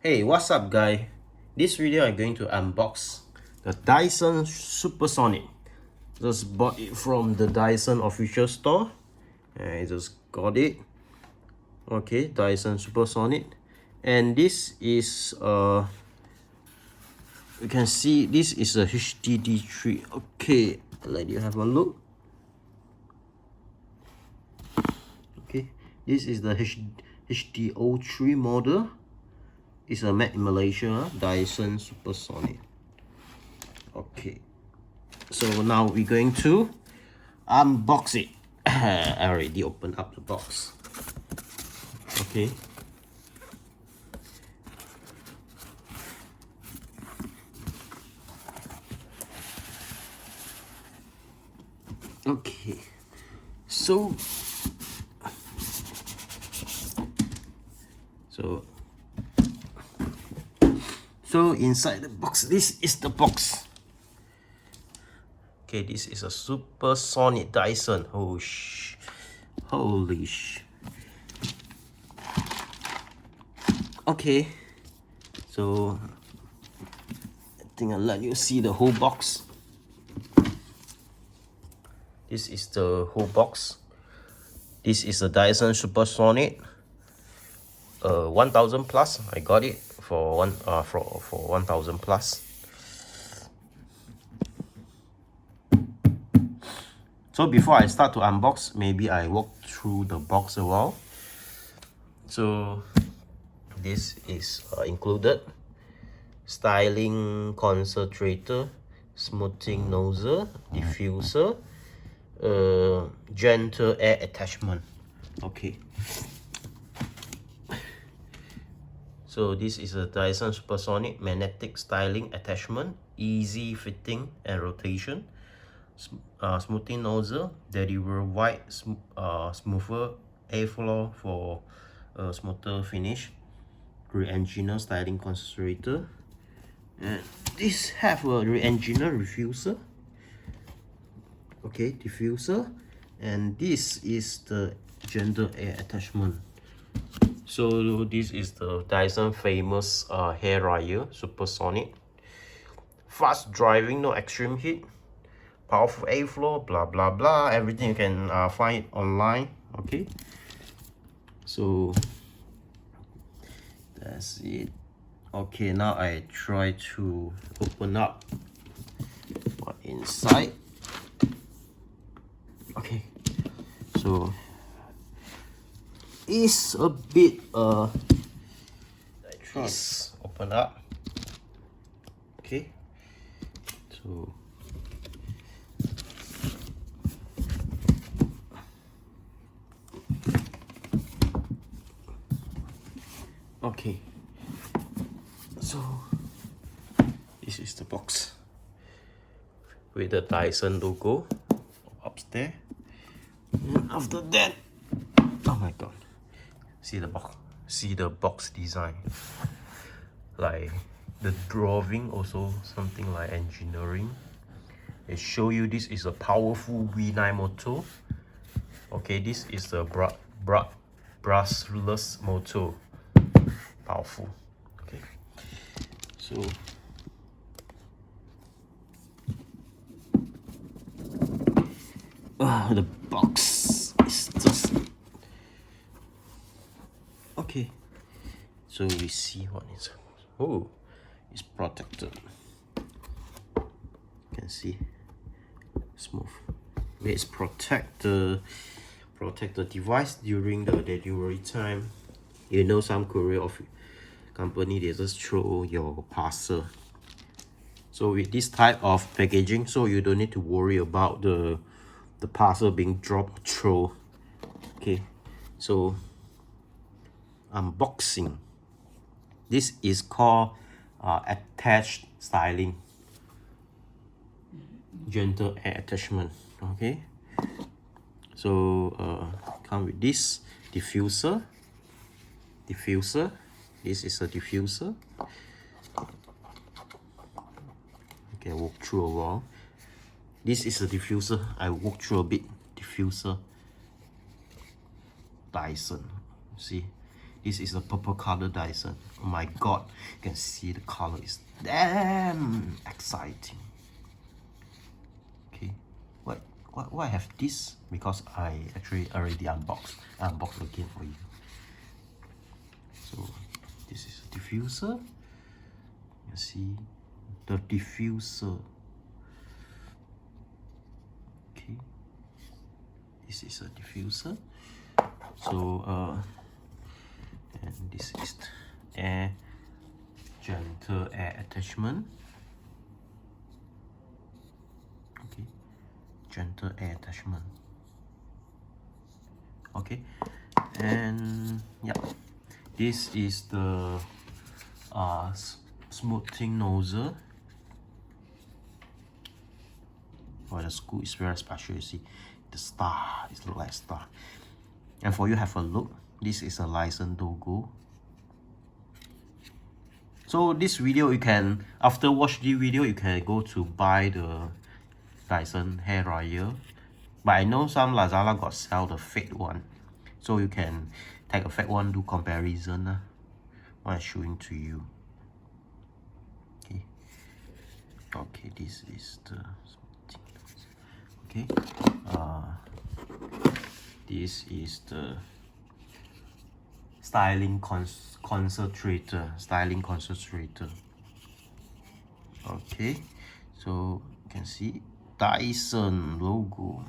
Hey, what's up guy? This video I'm going to unbox the Dyson Supersonic. Just bought it from the Dyson official store. I just got it. Okay, Dyson Supersonic. And this is you can see this is a HD03. Okay, let you have a look. Okay, this is the HD03 model. It's a made in Malaysia, Dyson Supersonic. Okay, so now we're going to unbox it. I already opened up the box. Okay. Okay. So inside the box, this is the box. Okay, this is a Supersonic Dyson. Holy sh. Okay, so I think I'll let you see the whole box. This is the whole box. This is a Dyson Supersonic 1000 plus. I got it for 1000 plus. So before I start to unbox, maybe I walk through the box a while. So this is included: styling concentrator, smoothing nozzle, diffuser, gentle air attachment. Okay. So this is a Dyson Supersonic magnetic styling attachment, easy fitting and rotation. Smoothing nozzle, deliver wide, smoother airflow for a smoother finish. Re-engineer styling concentrator, and this have a re-engineer diffuser. Okay, diffuser, and this is the gentle air attachment. So this is the Dyson famous hair dryer Supersonic. Fast driving, no extreme heat, powerful airflow, blah blah blah. Everything you can find online. Okay, so that's it. Okay, now I try to open up what's inside. Okay, so it's a bit I try to open up. Okay, so okay, so this is the box with the Dyson logo upstairs. And after that, oh my god, see the box design, like the drawing, also something like engineering. They show you this is a powerful V9 motor. Okay, this is the brushless motor. Powerful. Okay, so the box is just okay. So we see what is. Oh, it's protected. You can see smooth. It's protect the device during the delivery time. You know, some courier of company, they just throw your parcel. So with this type of packaging, so you don't need to worry about the parcel being dropped or thrown. Okay, so unboxing. This is called attached styling, gentle air attachment. Okay, so come with this diffuser. This is a diffuser. Okay, walk through a while. This is a diffuser. I walk through a bit. Diffuser, Dyson. See, This is a purple color Dyson. Oh my god, you can see the color is damn exciting. Okay, why I have this? Because I actually already unboxed again for you. So this is a diffuser. You see the diffuser. Okay, this is a diffuser. So and this is the gentle air attachment. Okay, gentle air attachment. Okay, and yeah, this is the smoothing nozzle. Oh, the screw is very special. You see the star, it looks like star. And for you have a look, this is a license logo. So this video, you can, after watch the video, you can go to buy the Dyson hair dryer. But I know some Lazada got sell the fake one, so you can take a fake one, do comparison. What I'm showing to you. Okay. Okay, this is the. Okay. This is the styling concentrator. Okay, so you can see Dyson logo.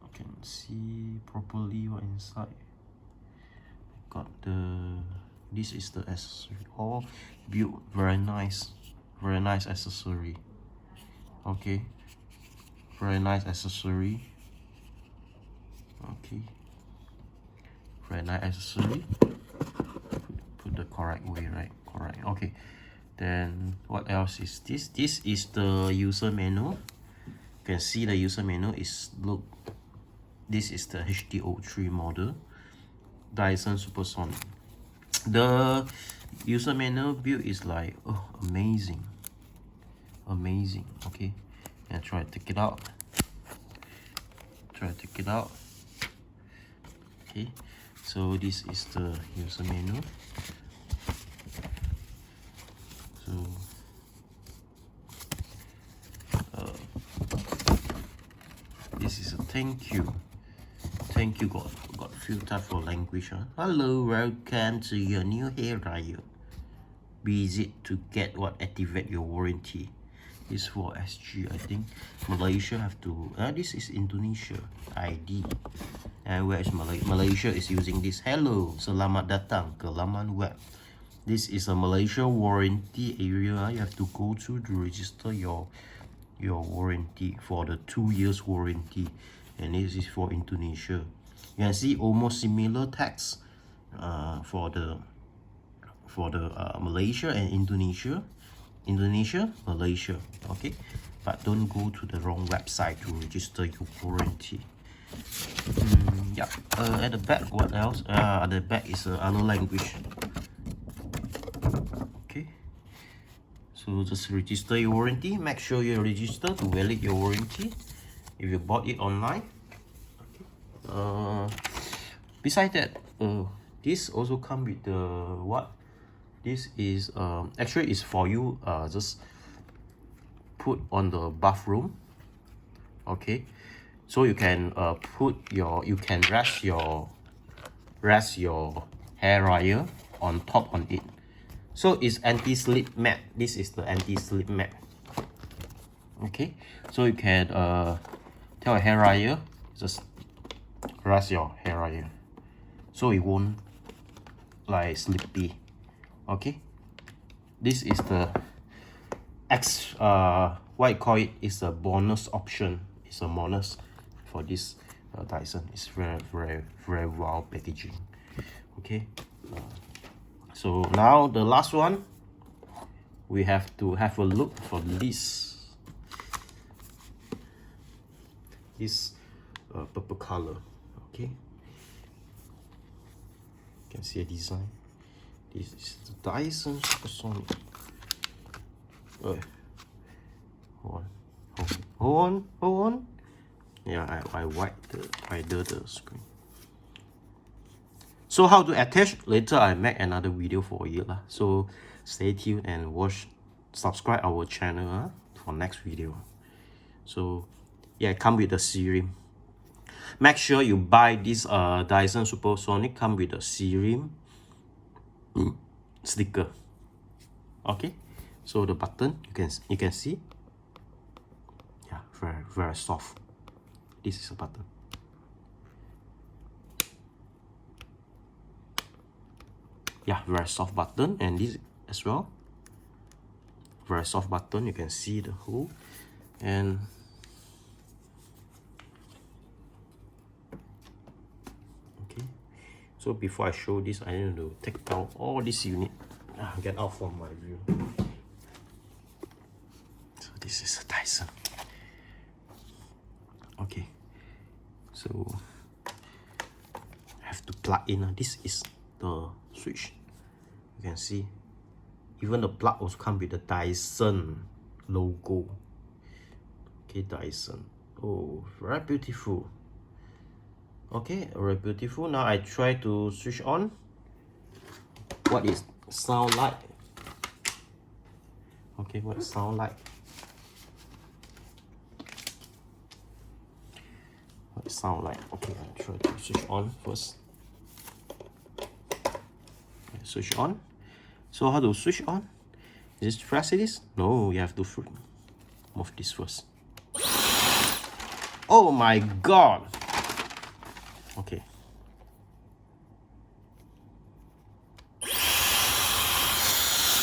You can see properly what inside. Got the, this is the accessory, all built very nice accessory. Okay, very nice accessory. Okay, very nice accessory. Put the correct way, right? Correct. Okay, then what else is this? This is the user manual. You can see the user manual is, look, this is the HD03 model Dyson Supersonic. The user manual build is like, oh, amazing. Okay, and try to take it out. Okay, so this is the user manual. So this is a thank you. Got few type of language. Hello, welcome to your new hair dryer. Visit to get what activate your warranty. This for SG, I think. Malaysia have to. This is Indonesia ID. And where is Malaysia is using this. Hello, selamat datang ke laman web. This is a Malaysia warranty area. You have to go to register your warranty for the 2 years warranty. And this is for Indonesia. You can see almost similar text for the Malaysia and Indonesia. Malaysia. Okay, but don't go to the wrong website to register your warranty. Yeah. At the back, what else? At the back is other language. Okay. So just register your warranty. Make sure you register to valid your warranty if you bought it online. Okay. Besides that, this also come with the what? This is actually is for you just put on the bathroom. Okay, so you can rest your hair dryer on top on it. So it's anti-slip mat. This is the anti-slip mat. Okay, so you can tell a hair dryer just rest your hair dryer, so it won't like slippy. Okay, this is the what I call it is a bonus option. It's a bonus for this Dyson. It's very well packaging. Okay, so now the last one, we have to have a look for this purple color. Okay, you can see a design. This is the Dyson Supersonic. Hold on. Yeah, I wiped the wider the screen. So how to attach, later I make another video for you lah. So stay tuned and subscribe our channel for next video. So yeah, come with the serum. Make sure you buy this Dyson Supersonic, come with the serum sticker. Okay, so the button you can see, yeah, very soft. This is a button. Yeah, very soft button, and this as well, very soft button. You can see the hole. And okay, so before I show this, I need to take down all this unit, get out from my view. So this is a Dyson. Okay, so I have to plug in. This is the switch. You can see even the plug also comes with the Dyson logo. Okay, Dyson. Oh, very beautiful. Okay, very beautiful. Now I try to switch on. What is sound like? Okay, what sound like? What it sound like? Okay, I try to switch on first. Okay, switch on. So how to switch on? Just press this? No, you have to move this first. Oh my god! Okay.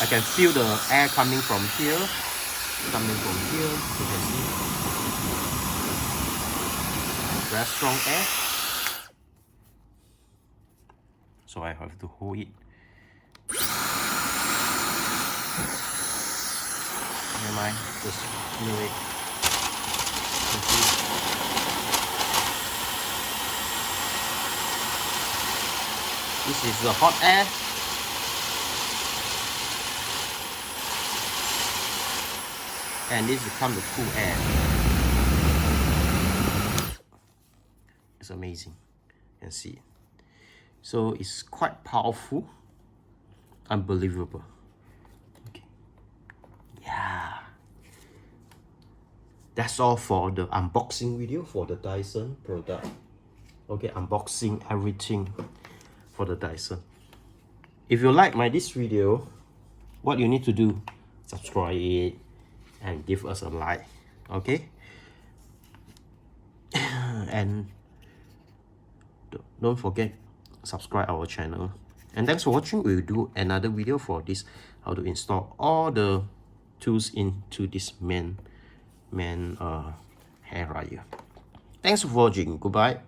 I can feel the air coming from here. You can see. Very strong air. So I have to hold it. Never mind, just anyway. This is the hot air. And this becomes the cool air. It's amazing. You can see it. So it's quite powerful. Unbelievable. Okay. Yeah. That's all for the unboxing video for the Dyson product. Okay, unboxing everything for the Dyson. If you like this video, what you need to do, subscribe it and give us a like. Okay. And don't forget, subscribe our channel. And thanks for watching. We'll do another video for this, how to install all the tools into this main hair dryer. Thanks for watching. Goodbye.